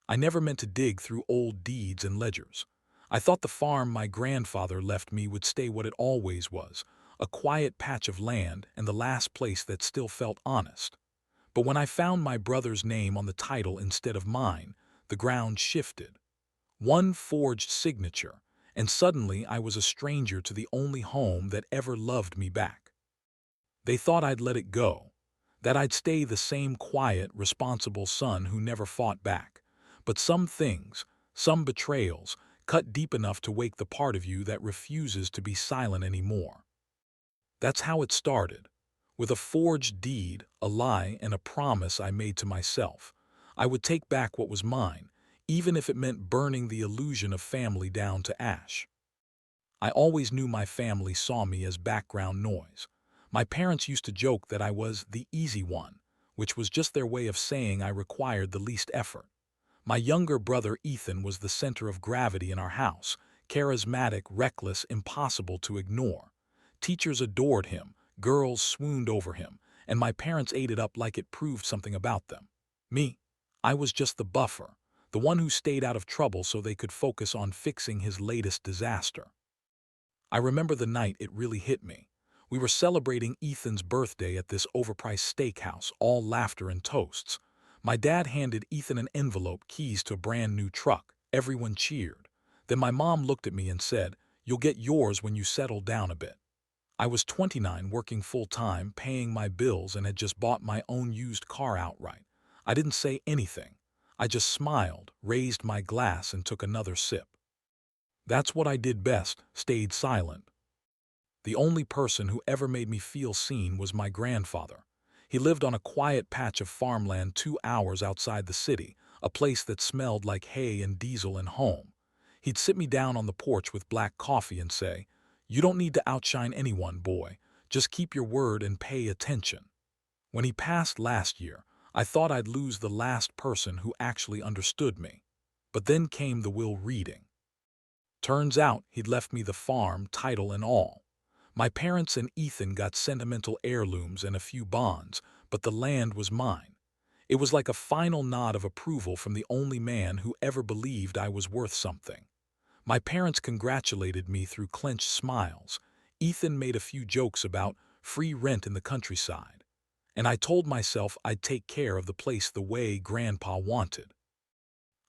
I never meant to dig through old deeds and ledgers. I thought the farm my grandfather left me would stay what it always was, a quiet patch of land and the last place that still felt honest. But when I found my brother's name on the title instead of mine, the ground shifted. One forged signature, and suddenly I was a stranger to the only home that ever loved me back. They thought I'd let it go, that I'd stay the same quiet, responsible son who never fought back. But some things, some betrayals, cut deep enough to wake the part of you that refuses to be silent anymore. That's how it started. With a forged deed, a lie, and a promise I made to myself. I would take back what was mine, even if it meant burning the illusion of family down to ash. I always knew my family saw me as background noise. My parents used to joke that I was the easy one, which was just their way of saying I required the least effort. My younger brother Ethan was the center of gravity in our house, charismatic, reckless, impossible to ignore. Teachers adored him, girls swooned over him, and my parents ate it up like it proved something about them. Me, I was just the buffer, the one who stayed out of trouble so they could focus on fixing his latest disaster. I remember the night it really hit me. We were celebrating Ethan's birthday at this overpriced steakhouse, all laughter and toasts. My dad handed Ethan an envelope, keys to a brand new truck. Everyone cheered. Then my mom looked at me and said, "You'll get yours when you settle down a bit." I was 29, working full-time, paying my bills, and had just bought my own used car outright. I didn't say anything. I just smiled, raised my glass, and took another sip. That's what I did best, stayed silent. The only person who ever made me feel seen was my grandfather. He lived on a quiet patch of farmland 2 hours outside the city, a place that smelled like hay and diesel and home. He'd sit me down on the porch with black coffee and say, "You don't need to outshine anyone, boy. Just keep your word and pay attention." When he passed last year, I thought I'd lose the last person who actually understood me. But then came the will reading. Turns out he'd left me the farm, title and all. My parents and Ethan got sentimental heirlooms and a few bonds, but the land was mine. It was like a final nod of approval from the only man who ever believed I was worth something. My parents congratulated me through clenched smiles. Ethan made a few jokes about free rent in the countryside. And I told myself I'd take care of the place the way Grandpa wanted.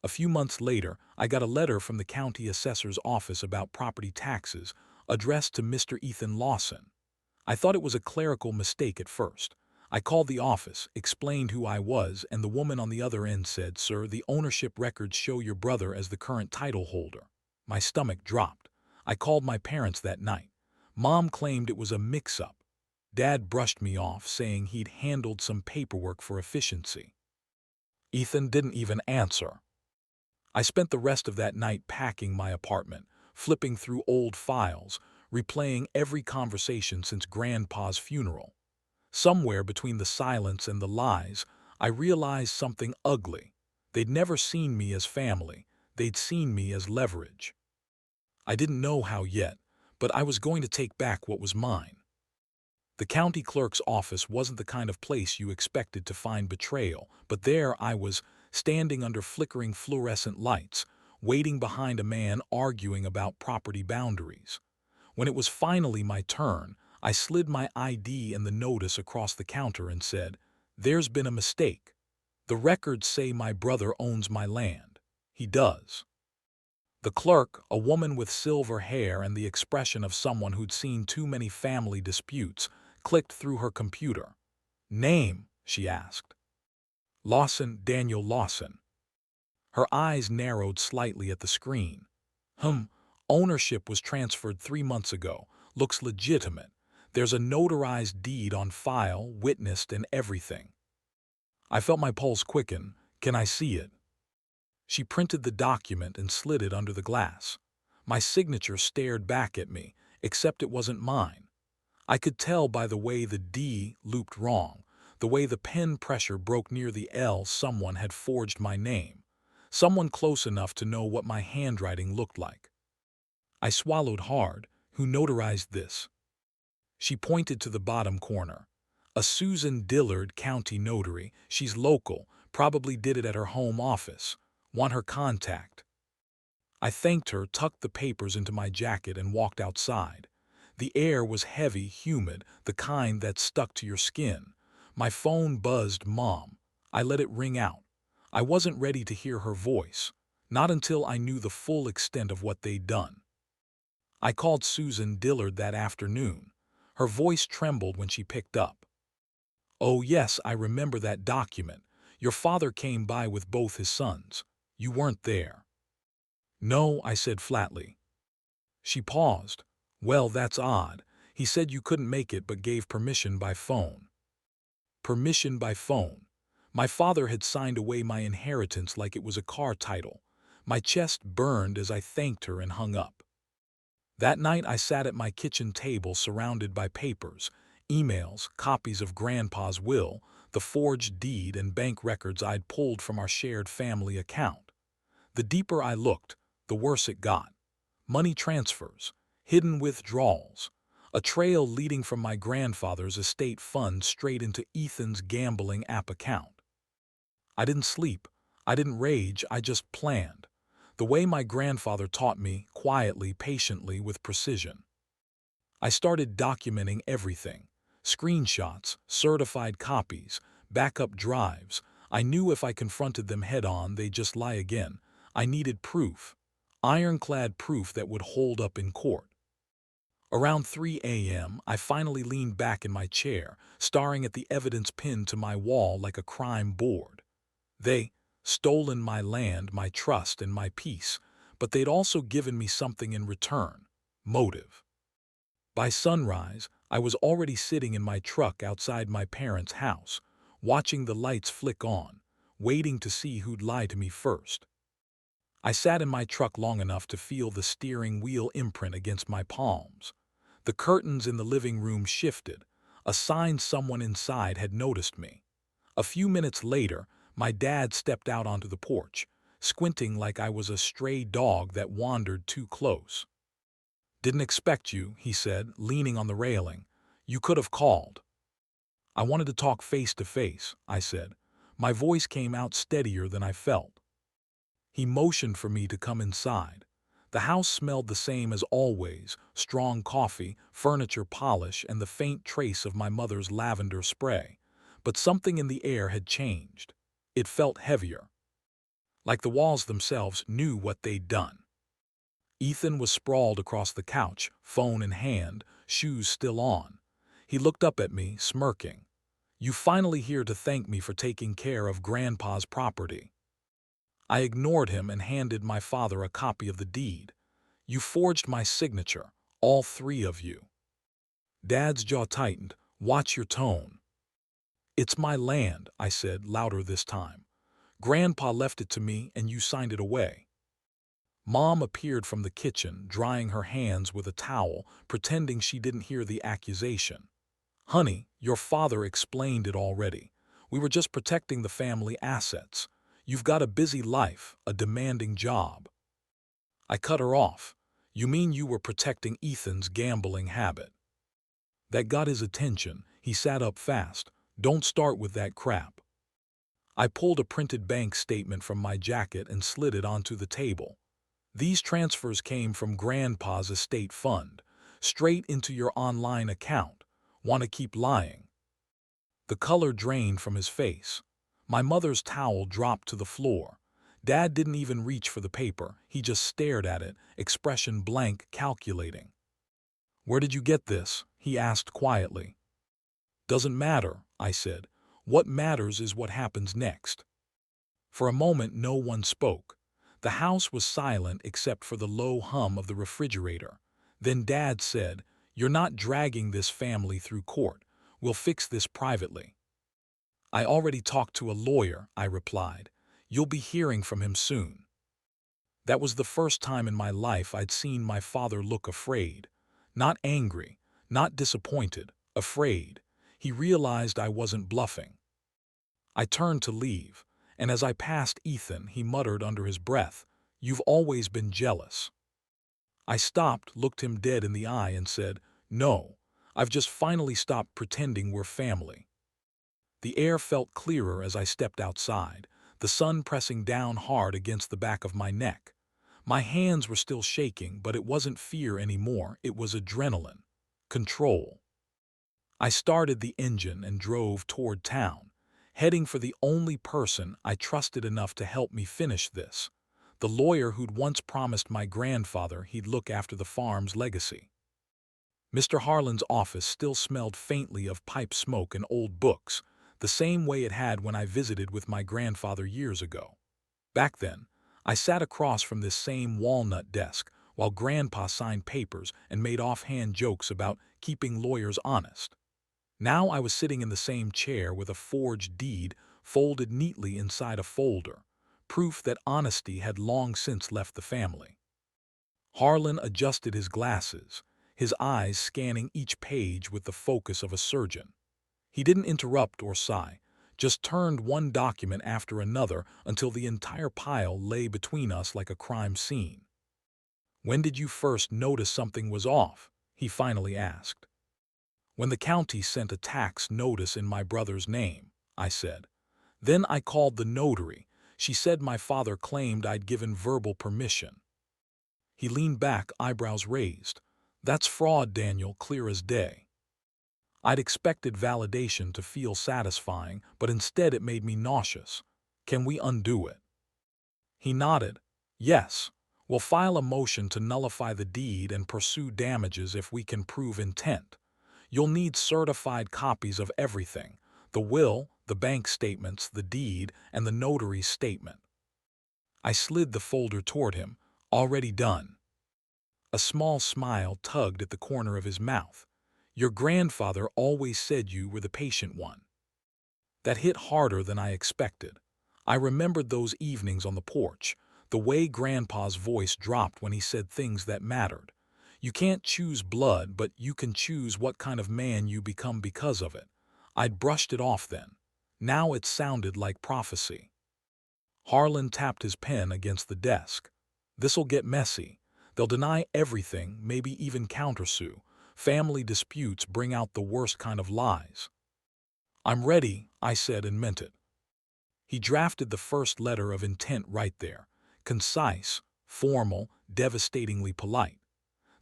A few months later, I got a letter from the county assessor's office about property taxes, addressed to Mr. Ethan Lawson. I thought it was a clerical mistake at first. I called the office, explained who I was, and the woman on the other end said, "Sir, the ownership records show your brother as the current title holder." My stomach dropped. I called my parents that night. Mom claimed it was a mix-up. Dad brushed me off, saying he'd handled some paperwork for efficiency. Ethan didn't even answer. I spent the rest of that night packing my apartment, flipping through old files, replaying every conversation since Grandpa's funeral. Somewhere between the silence and the lies, I realized something ugly. They'd never seen me as family. They'd seen me as leverage. I didn't know how yet, but I was going to take back what was mine. The county clerk's office wasn't the kind of place you expected to find betrayal, but there I was, standing under flickering fluorescent lights, waiting behind a man arguing about property boundaries. When it was finally my turn, I slid my ID and the notice across the counter and said, "There's been a mistake. The records say my brother owns my land. He does." The clerk, a woman with silver hair and the expression of someone who'd seen too many family disputes, clicked through her computer. "Name?" she asked. "Lawson, Daniel Lawson." Her eyes narrowed slightly at the screen. Ownership was transferred 3 months ago. Looks legitimate. There's a notarized deed on file, witnessed and everything." I felt my pulse quicken. "Can I see it?" She printed the document and slid it under the glass. My signature stared back at me, except it wasn't mine. I could tell by the way the D looped wrong, the way the pen pressure broke near the L. Someone had forged my name. Someone close enough to know what my handwriting looked like. I swallowed hard. "Who notarized this?" She pointed to the bottom corner. "A Susan Dillard, county notary. She's local, probably did it at her home office." Want her contact. I thanked her, tucked the papers into my jacket, and walked outside. The air was heavy, humid, the kind that stuck to your skin. My phone buzzed, Mom. I let it ring out. I wasn't ready to hear her voice, not until I knew the full extent of what they'd done. I called Susan Dillard that afternoon. Her voice trembled when she picked up. Oh yes, I remember that document. Your father came by with both his sons. You weren't there. No, I said flatly. She paused. Well, that's odd. He said you couldn't make it but gave permission by phone. Permission by phone. My father had signed away my inheritance like it was a car title. My chest burned as I thanked her and hung up. That night I sat at my kitchen table surrounded by papers, emails, copies of Grandpa's will, the forged deed, and bank records I'd pulled from our shared family account. The deeper I looked, the worse it got. Money transfers, hidden withdrawals, a trail leading from my grandfather's estate fund straight into Ethan's gambling app account. I didn't sleep. I didn't rage. I just planned. The way my grandfather taught me, quietly, patiently, with precision. I started documenting everything. Screenshots, certified copies, backup drives. I knew if I confronted them head-on, they'd just lie again. I needed proof. Ironclad proof that would hold up in court. Around 3 a.m., I finally leaned back in my chair, staring at the evidence pinned to my wall like a crime board. They stolen my land, my trust, and my peace, but they'd also given me something in return: motive. By sunrise, I was already sitting in my truck outside my parents' house, watching the lights flick on, waiting to see who'd lie to me first. I sat in my truck long enough to feel the steering wheel imprint against my palms. The curtains in the living room shifted, a sign someone inside had noticed me. A few minutes later, my dad stepped out onto the porch, squinting like I was a stray dog that wandered too close. Didn't expect you, he said, leaning on the railing. You could have called. I wanted to talk face to face, I said. My voice came out steadier than I felt. He motioned for me to come inside. The house smelled the same as always: strong coffee, furniture polish, and the faint trace of my mother's lavender spray. But something in the air had changed. It felt heavier. Like the walls themselves knew what they'd done. Ethan was sprawled across the couch, phone in hand, shoes still on. He looked up at me, smirking. You finally here to thank me for taking care of Grandpa's property. I ignored him and handed my father a copy of the deed. You forged my signature, all three of you. Dad's jaw tightened. Watch your tone. It's my land, I said, louder this time. Grandpa left it to me and you signed it away. Mom appeared from the kitchen, drying her hands with a towel, pretending she didn't hear the accusation. Honey, your father explained it already. We were just protecting the family assets. You've got a busy life, a demanding job. I cut her off. You mean you were protecting Ethan's gambling habit? That got his attention. He sat up fast. Don't start with that crap. I pulled a printed bank statement from my jacket and slid it onto the table. These transfers came from Grandpa's estate fund, straight into your online account. Want to keep lying? The color drained from his face. My mother's towel dropped to the floor. Dad didn't even reach for the paper. He just stared at it, expression blank, calculating. Where did you get this? He asked quietly. Doesn't matter, I said. What matters is what happens next. For a moment, no one spoke. The house was silent except for the low hum of the refrigerator. Then Dad said, You're not dragging this family through court. We'll fix this privately. I already talked to a lawyer, I replied. You'll be hearing from him soon. That was the first time in my life I'd seen my father look afraid. Not angry, not disappointed, afraid. He realized I wasn't bluffing. I turned to leave, and as I passed Ethan, he muttered under his breath, You've always been jealous. I stopped, looked him dead in the eye, and said, No, I've just finally stopped pretending we're family. The air felt clearer as I stepped outside. the sun pressing down hard against the back of my neck. My hands were still shaking, but it wasn't fear anymore, it was adrenaline. Control. I started the engine and drove toward town, heading for the only person I trusted enough to help me finish this, the lawyer who'd once promised my grandfather he'd look after the farm's legacy. Mr. Harlan's office still smelled faintly of pipe smoke and old books, the same way it had when I visited with my grandfather years ago. Back then, I sat across from this same walnut desk while Grandpa signed papers and made offhand jokes about keeping lawyers honest. Now I was sitting in the same chair with a forged deed folded neatly inside a folder, proof that honesty had long since left the family. Harlan adjusted his glasses, his eyes scanning each page with the focus of a surgeon. He didn't interrupt or sigh, just turned one document after another until the entire pile lay between us like a crime scene. "When did you first notice something was off?" he finally asked. "When the county sent a tax notice in my brother's name," I said. "Then I called the notary. She said my father claimed I'd given verbal permission." He leaned back, eyebrows raised. "That's fraud, Daniel, clear as day." I'd expected validation to feel satisfying, but instead it made me nauseous. "Can we undo it?" He nodded. "Yes. We'll file a motion to nullify the deed and pursue damages if we can prove intent. You'll need certified copies of everything: the will, the bank statements, the deed, and the notary's statement." I slid the folder toward him. "Already done." A small smile tugged at the corner of his mouth. "Your grandfather always said you were the patient one." That hit harder than I expected. I remembered those evenings on the porch, the way Grandpa's voice dropped when he said things that mattered. You can't choose blood, but you can choose what kind of man you become because of it. I'd brushed it off then. Now it sounded like prophecy. Harlan tapped his pen against the desk. "This'll get messy. They'll deny everything, maybe even countersue. Family disputes bring out the worst kind of lies." "I'm ready," I said and meant it. He drafted the first letter of intent right there. Concise, formal, devastatingly polite.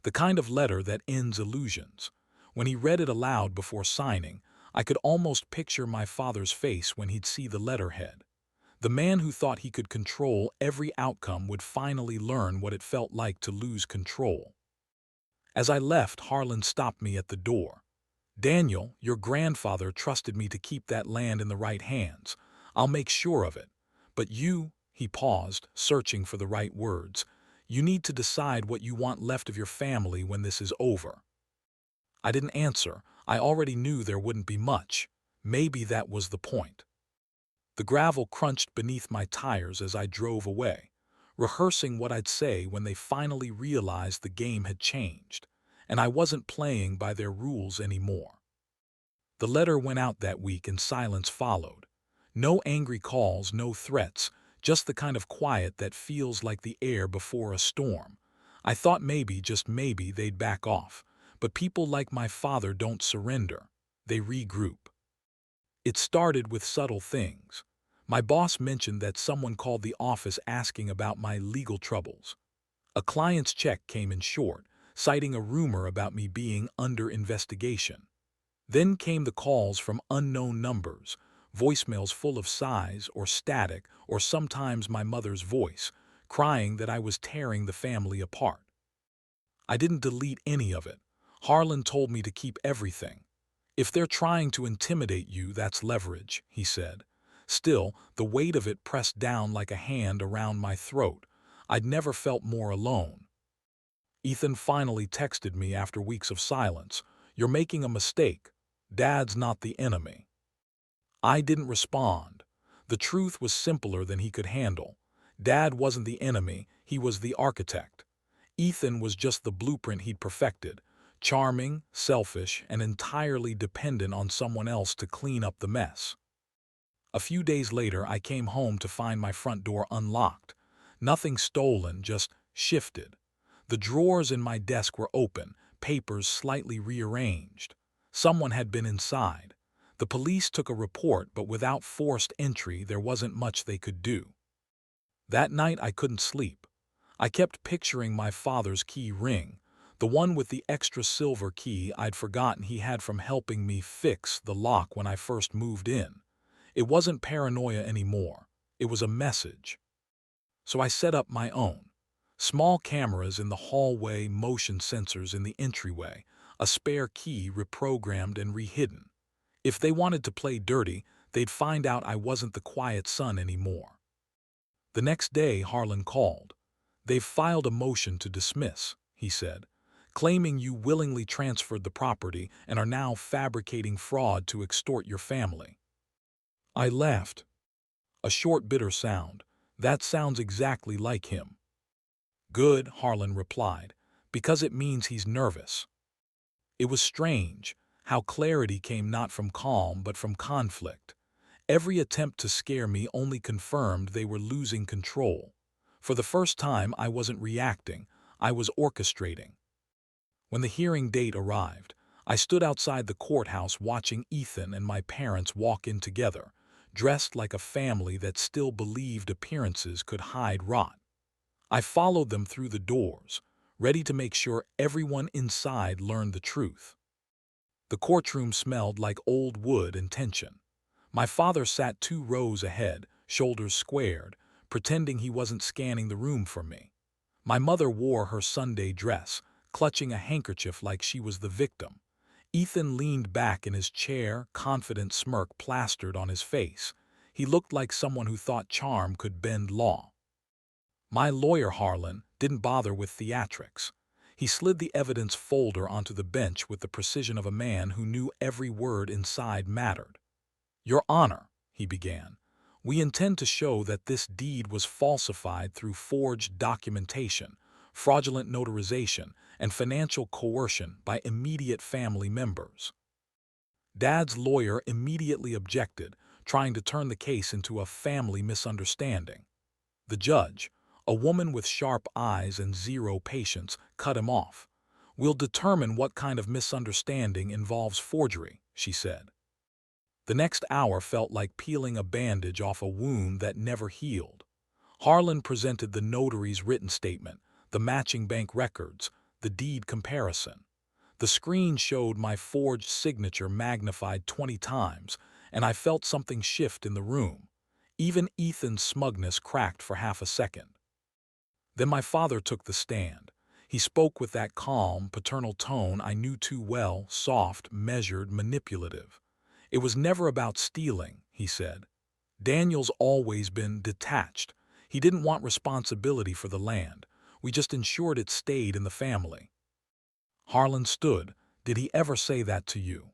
The kind of letter that ends illusions. When he read it aloud before signing, I could almost picture my father's face when he'd see the letterhead. The man who thought he could control every outcome would finally learn what it felt like to lose control. As I left, Harlan stopped me at the door. "Daniel, your grandfather trusted me to keep that land in the right hands. I'll make sure of it. But you," he paused, searching for the right words, "you need to decide what you want left of your family when this is over." I didn't answer. I already knew there wouldn't be much. Maybe that was the point. The gravel crunched beneath my tires as I drove away, rehearsing what I'd say when they finally realized the game had changed, and I wasn't playing by their rules anymore. The letter went out that week and silence followed. No angry calls, no threats, just the kind of quiet that feels like the air before a storm. I thought maybe, just maybe, they'd back off, but people like my father don't surrender. They regroup. It started with subtle things. My boss mentioned that someone called the office asking about my legal troubles. A client's check came in short, citing a rumor about me being under investigation. Then came the calls from unknown numbers, voicemails full of sighs or static, or sometimes my mother's voice, crying that I was tearing the family apart. I didn't delete any of it. Harlan told me to keep everything. "If they're trying to intimidate you, that's leverage," he said. Still, the weight of it pressed down like a hand around my throat. I'd never felt more alone. Ethan finally texted me after weeks of silence. "You're making a mistake. Dad's not the enemy." I didn't respond. The truth was simpler than he could handle. Dad wasn't the enemy, he was the architect. Ethan was just the blueprint he'd perfected, charming, selfish, and entirely dependent on someone else to clean up the mess. A few days later, I came home to find my front door unlocked. Nothing stolen, just shifted. The drawers in my desk were open, papers slightly rearranged. Someone had been inside. The police took a report, but without forced entry, there wasn't much they could do. That night I couldn't sleep. I kept picturing my father's key ring, the one with the extra silver key I'd forgotten he had from helping me fix the lock when I first moved in. It wasn't paranoia anymore. It was a message. So I set up my own. Small cameras in the hallway, motion sensors in the entryway, a spare key reprogrammed and rehidden. If they wanted to play dirty, they'd find out I wasn't the quiet son anymore. The next day, Harlan called. "They've filed a motion to dismiss," he said, "claiming you willingly transferred the property and are now fabricating fraud to extort your family." I laughed. A short, bitter sound. "That sounds exactly like him." "Good," Harlan replied, "because it means he's nervous." It was strange how clarity came not from calm but from conflict. Every attempt to scare me only confirmed they were losing control. For the first time, I wasn't reacting, I was orchestrating. When the hearing date arrived, I stood outside the courthouse watching Ethan and my parents walk in together, dressed like a family that still believed appearances could hide rot. I followed them through the doors, ready to make sure everyone inside learned the truth. The courtroom smelled like old wood and tension. My father sat 2 rows ahead, shoulders squared, pretending he wasn't scanning the room for me. My mother wore her Sunday dress, clutching a handkerchief like she was the victim. Ethan leaned back in his chair, confident smirk plastered on his face. He looked like someone who thought charm could bend law. My lawyer, Harlan, didn't bother with theatrics. He slid the evidence folder onto the bench with the precision of a man who knew every word inside mattered. "Your Honor," he began, "we intend to show that this deed was falsified through forged documentation, fraudulent notarization, and financial coercion by immediate family members." Dad's lawyer immediately objected, trying to turn the case into a family misunderstanding. The judge, a woman with sharp eyes and zero patience, cut him off. "We'll determine what kind of misunderstanding involves forgery," she said. The next hour felt like peeling a bandage off a wound that never healed. Harlan presented the notary's written statement, the matching bank records, the deed comparison. The screen showed my forged signature magnified 20 times, and I felt something shift in the room. Even Ethan's smugness cracked for half a second. Then my father took the stand. He spoke with that calm, paternal tone I knew too well, soft, measured, manipulative. "It was never about stealing," he said. "Daniel's always been detached. He didn't want responsibility for the land. We just ensured it stayed in the family." Harlan stood. "Did he ever say that to you?"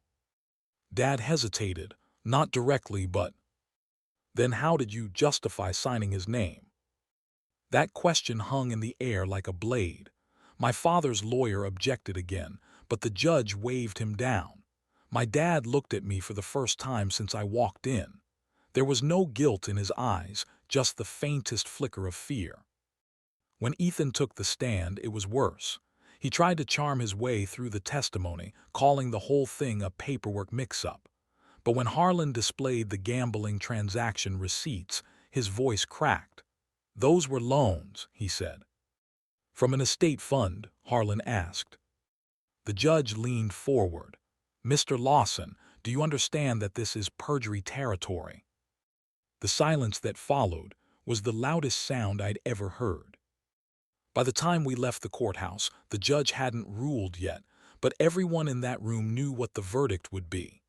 Dad hesitated. "Not directly, but—" "Then how did you justify signing his name?" That question hung in the air like a blade. My father's lawyer objected again, but the judge waved him down. My dad looked at me for the first time since I walked in. There was no guilt in his eyes, just the faintest flicker of fear. When Ethan took the stand, it was worse. He tried to charm his way through the testimony, calling the whole thing a paperwork mix-up. But when Harlan displayed the gambling transaction receipts, his voice cracked. "Those were loans," he said. "From an estate fund?" Harlan asked. The judge leaned forward. "Mr. Lawson, do you understand that this is perjury territory?" The silence that followed was the loudest sound I'd ever heard. By the time we left the courthouse, the judge hadn't ruled yet, but everyone in that room knew what the verdict would be.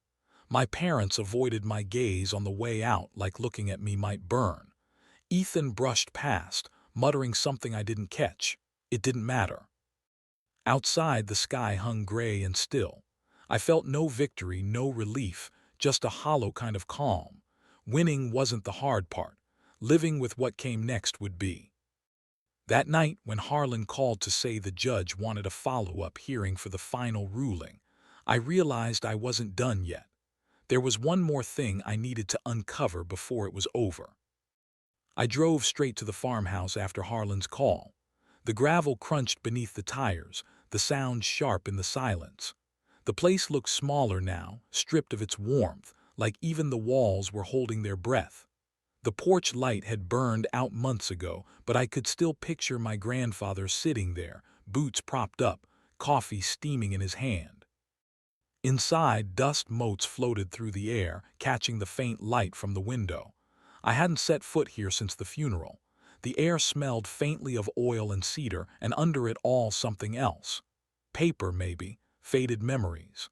My parents avoided my gaze on the way out like looking at me might burn. Ethan brushed past, muttering something I didn't catch. It didn't matter. Outside, the sky hung gray and still. I felt no victory, no relief, just a hollow kind of calm. Winning wasn't the hard part. Living with what came next would be. That night, when Harlan called to say the judge wanted a follow-up hearing for the final ruling, I realized I wasn't done yet. There was one more thing I needed to uncover before it was over. I drove straight to the farmhouse after Harlan's call. The gravel crunched beneath the tires, the sound sharp in the silence. The place looked smaller now, stripped of its warmth, like even the walls were holding their breath. The porch light had burned out months ago, but I could still picture my grandfather sitting there, boots propped up, coffee steaming in his hand. Inside, dust motes floated through the air, catching the faint light from the window. I hadn't set foot here since the funeral. The air smelled faintly of oil and cedar, and under it all something else. Paper, maybe, faded memories.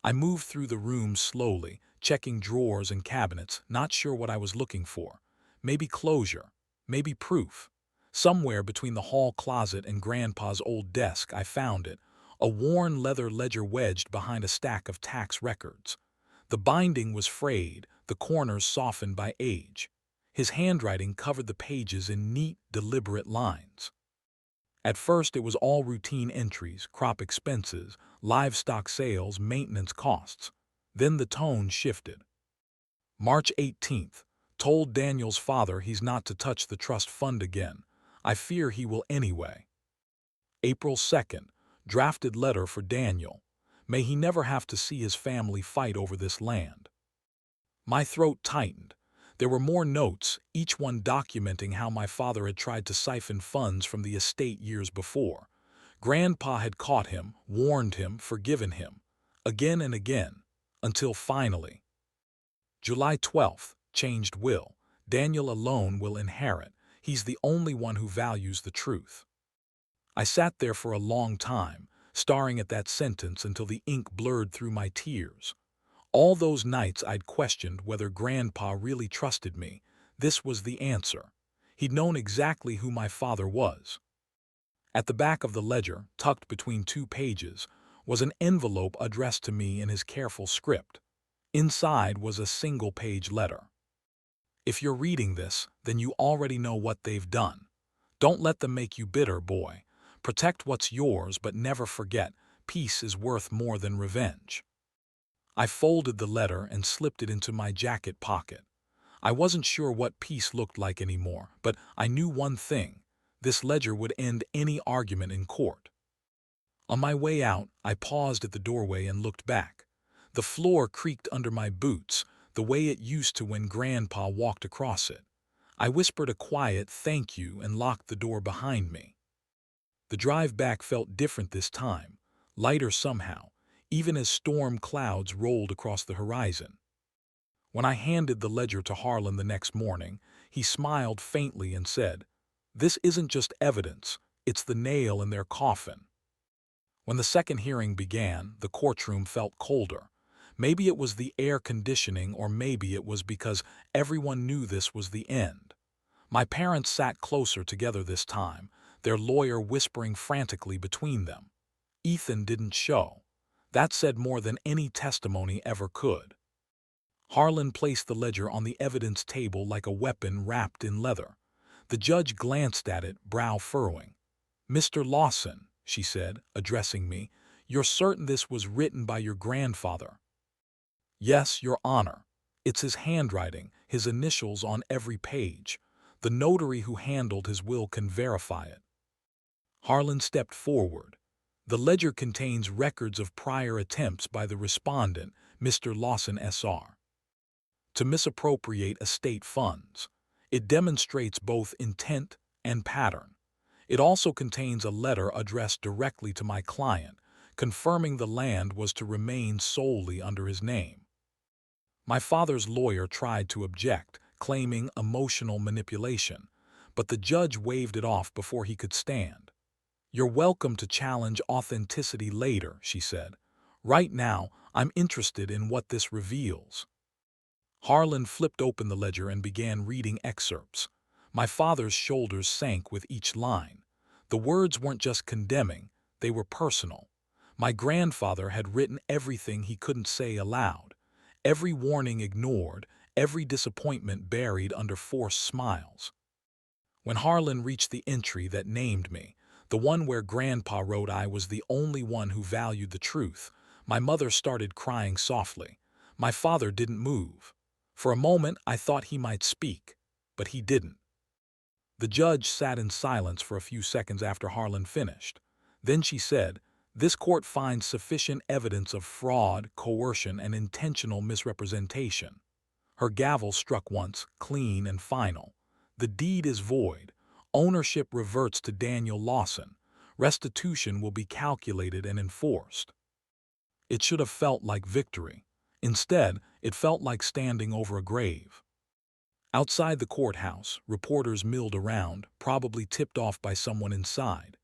I moved through the room slowly, checking drawers and cabinets, not sure what I was looking for. Maybe closure, maybe proof. Somewhere between the hall closet and Grandpa's old desk, I found it, a worn leather ledger wedged behind a stack of tax records. The binding was frayed, the corners softened by age. His handwriting covered the pages in neat, deliberate lines. At first it was all routine entries, crop expenses, livestock sales, maintenance costs. Then the tone shifted. March 18th. Told Daniel's father he's not to touch the trust fund again. I fear he will anyway. April 2nd. Drafted letter for Daniel. May he never have to see his family fight over this land. My throat tightened. There were more notes, each one documenting how my father had tried to siphon funds from the estate years before. Grandpa had caught him, warned him, forgiven him. Again and again. Until finally. July 12th. Changed will. Daniel alone will inherit. He's the only one who values the truth. I sat there for a long time, staring at that sentence until the ink blurred through my tears. All those nights I'd questioned whether Grandpa really trusted me. This was the answer. He'd known exactly who my father was. At the back of the ledger, tucked between two pages, was an envelope addressed to me in his careful script. Inside was a single-page letter. If you're reading this, then you already know what they've done. Don't let them make you bitter, boy. Protect what's yours, but never forget, peace is worth more than revenge. I folded the letter and slipped it into my jacket pocket. I wasn't sure what peace looked like anymore, but I knew one thing. This ledger would end any argument in court. On my way out, I paused at the doorway and looked back. The floor creaked under my boots, the way it used to when Grandpa walked across it. I whispered a quiet thank you and locked the door behind me. The drive back felt different this time, lighter somehow, even as storm clouds rolled across the horizon. When I handed the ledger to Harlan the next morning, he smiled faintly and said, "This isn't just evidence, it's the nail in their coffin." When the second hearing began, the courtroom felt colder. Maybe it was the air conditioning, or maybe it was because everyone knew this was the end. My parents sat closer together this time, their lawyer whispering frantically between them. Ethan didn't show. That said more than any testimony ever could. Harlan placed the ledger on the evidence table like a weapon wrapped in leather. The judge glanced at it, brow furrowing. "Mr. Lawson," she said, addressing me, "you're certain this was written by your grandfather?" "Yes, Your Honor. It's his handwriting, his initials on every page. The notary who handled his will can verify it." Harlan stepped forward. "The ledger contains records of prior attempts by the respondent, Mr. Lawson S.R., to misappropriate estate funds. It demonstrates both intent and pattern. It also contains a letter addressed directly to my client, confirming the land was to remain solely under his name." My father's lawyer tried to object, claiming emotional manipulation, but the judge waved it off before he could stand. "You're welcome to challenge authenticity later," she said. "Right now, I'm interested in what this reveals." Harlan flipped open the ledger and began reading excerpts. My father's shoulders sank with each line. The words weren't just condemning, they were personal. My grandfather had written everything he couldn't say aloud. Every warning ignored, every disappointment buried under forced smiles. When Harlan reached the entry that named me, the one where Grandpa wrote I was the only one who valued the truth, my mother started crying softly. My father didn't move. For a moment I thought he might speak, but he didn't. The judge sat in silence for a few seconds after Harlan finished. Then she said, This court finds sufficient evidence of fraud, coercion, and intentional misrepresentation. Her gavel struck once, clean and final. The deed is void. Ownership reverts to Daniel Lawson. Restitution will be calculated and enforced. It should have felt like victory. Instead, it felt like standing over a grave. Outside the courthouse, reporters milled around, probably tipped off by someone inside.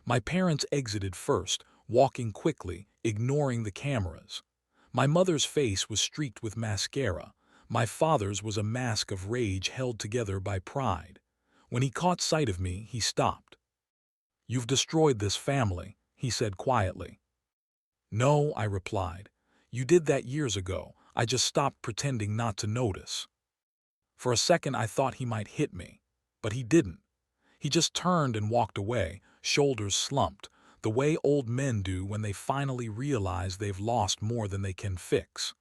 My parents exited first, walking quickly, ignoring the cameras. My mother's face was streaked with mascara. My father's was a mask of rage held together by pride. When he caught sight of me, he stopped. "You've destroyed this family," he said quietly. "No," I replied. "You did that years ago. I just stopped pretending not to notice." For a second I thought he might hit me, but he didn't. He just turned and walked away, shoulders slumped, the way old men do when they finally realize they've lost more than they can fix.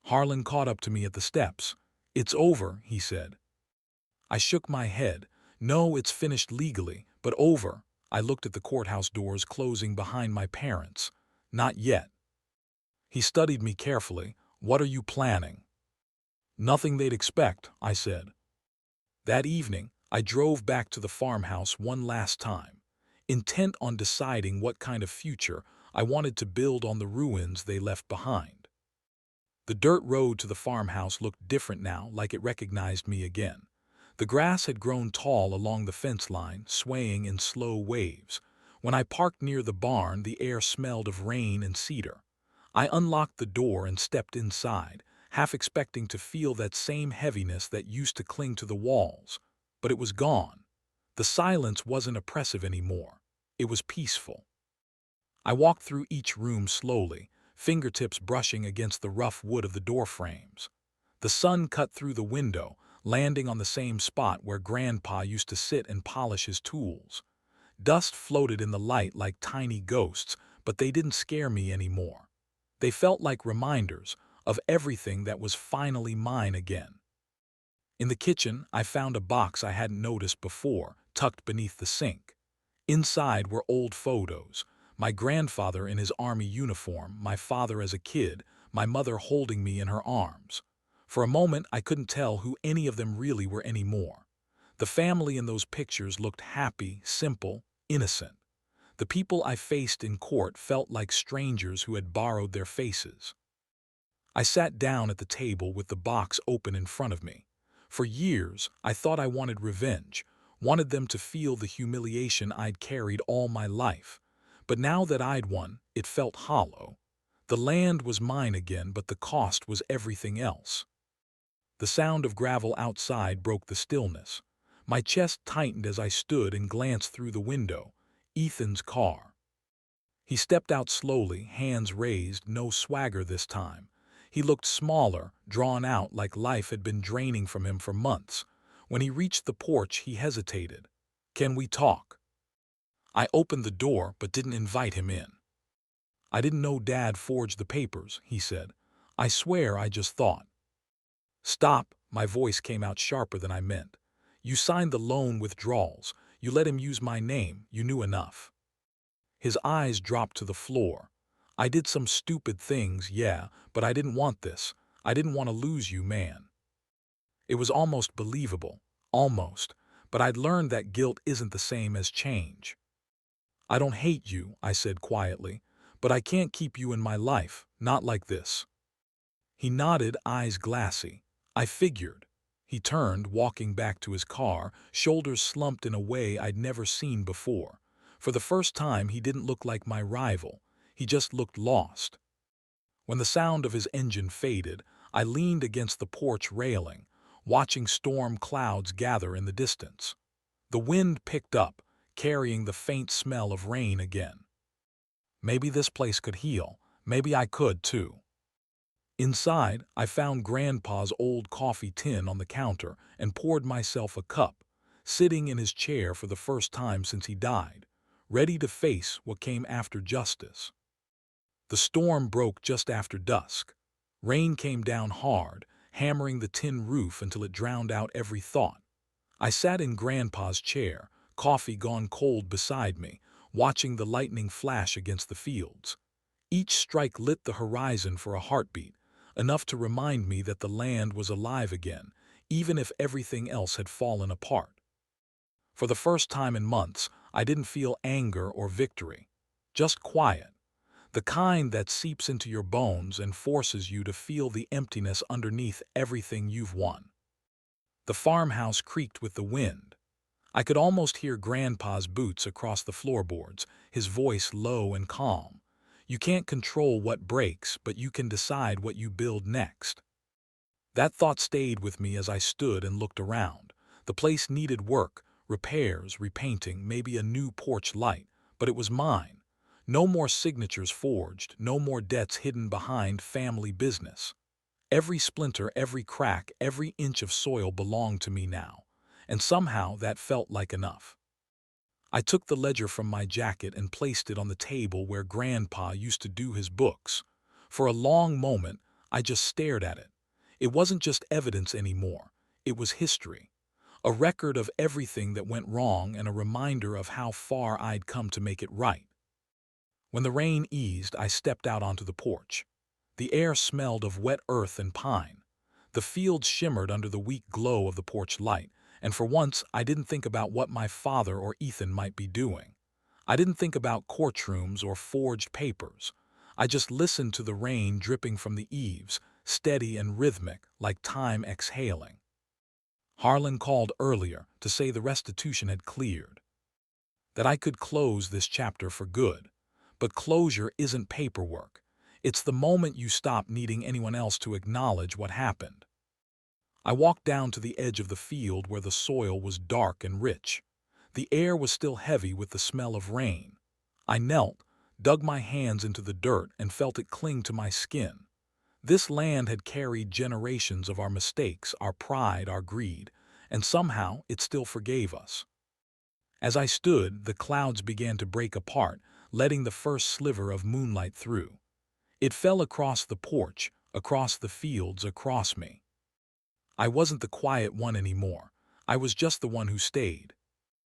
Harlan caught up to me at the steps. "It's over," he said. I shook my head. "No, it's finished legally, but over." I looked at the courthouse doors closing behind my parents. "Not yet." He studied me carefully. "What are you planning?" "Nothing they'd expect," I said. That evening, I drove back to the farmhouse one last time, intent on deciding what kind of future I wanted to build on the ruins they left behind. The dirt road to the farmhouse looked different now, like it recognized me again. The grass had grown tall along the fence line, swaying in slow waves. When I parked near the barn, the air smelled of rain and cedar. I unlocked the door and stepped inside, half expecting to feel that same heaviness that used to cling to the walls. But it was gone. The silence wasn't oppressive anymore. It was peaceful. I walked through each room slowly, fingertips brushing against the rough wood of the door frames. The sun cut through the window, landing on the same spot where Grandpa used to sit and polish his tools. Dust floated in the light like tiny ghosts, but they didn't scare me anymore. They felt like reminders of everything that was finally mine again. In the kitchen, I found a box I hadn't noticed before, tucked beneath the sink. Inside were old photos. My grandfather in his army uniform, my father as a kid, my mother holding me in her arms. For a moment, I couldn't tell who any of them really were anymore. The family in those pictures looked happy, simple, innocent. The people I faced in court felt like strangers who had borrowed their faces. I sat down at the table with the box open in front of me. For years, I thought I wanted revenge, wanted them to feel the humiliation I'd carried all my life. But now that I'd won, it felt hollow. The land was mine again, but the cost was everything else. The sound of gravel outside broke the stillness. My chest tightened as I stood and glanced through the window. Ethan's car. He stepped out slowly, hands raised, no swagger this time. He looked smaller, drawn out, like life had been draining from him for months. When he reached the porch, he hesitated. "Can we talk?" I opened the door, but didn't invite him in. "I didn't know Dad forged the papers," he said. "I swear I just thought." "Stop," my voice came out sharper than I meant. "You signed the loan withdrawals. You let him use my name. You knew enough." His eyes dropped to the floor. "I did some stupid things, yeah, but I didn't want this. I didn't want to lose you, man." It was almost believable. Almost. But I'd learned that guilt isn't the same as change. "I don't hate you," I said quietly, "but I can't keep you in my life, not like this." He nodded, eyes glassy. I figured. He turned, walking back to his car, shoulders slumped in a way I'd never seen before. For the first time, he didn't look like my rival. He just looked lost. When the sound of his engine faded, I leaned against the porch railing, watching storm clouds gather in the distance. The wind picked up, carrying the faint smell of rain again. Maybe this place could heal. Maybe I could, too. Inside, I found Grandpa's old coffee tin on the counter and poured myself a cup, sitting in his chair for the first time since he died, ready to face what came after justice. The storm broke just after dusk. Rain came down hard, hammering the tin roof until it drowned out every thought. I sat in Grandpa's chair, coffee gone cold beside me, watching the lightning flash against the fields. Each strike lit the horizon for a heartbeat, enough to remind me that the land was alive again, even if everything else had fallen apart. For the first time in months, I didn't feel anger or victory, just quiet, the kind that seeps into your bones and forces you to feel the emptiness underneath everything you've won. The farmhouse creaked with the wind. I could almost hear Grandpa's boots across the floorboards, his voice low and calm. You can't control what breaks, but you can decide what you build next. That thought stayed with me as I stood and looked around. The place needed work, repairs, repainting, maybe a new porch light, but it was mine. No more signatures forged, no more debts hidden behind family business. Every splinter, every crack, every inch of soil belonged to me now, and somehow that felt like enough. I took the ledger from my jacket and placed it on the table where Grandpa used to do his books. For a long moment, I just stared at it. It wasn't just evidence anymore. It was history. A record of everything that went wrong and a reminder of how far I'd come to make it right. When the rain eased, I stepped out onto the porch. The air smelled of wet earth and pine. The fields shimmered under the weak glow of the porch light, and for once I didn't think about what my father or Ethan might be doing. I didn't think about courtrooms or forged papers. I just listened to the rain dripping from the eaves, steady and rhythmic, like time exhaling. Harlan called earlier to say the restitution had cleared, that I could close this chapter for good. But closure isn't paperwork. It's the moment you stop needing anyone else to acknowledge what happened. I walked down to the edge of the field where the soil was dark and rich. The air was still heavy with the smell of rain. I knelt, dug my hands into the dirt, and felt it cling to my skin. This land had carried generations of our mistakes, our pride, our greed, and somehow it still forgave us. As I stood, the clouds began to break apart, letting the first sliver of moonlight through. It fell across the porch, across the fields, across me. I wasn't the quiet one anymore. I was just the one who stayed.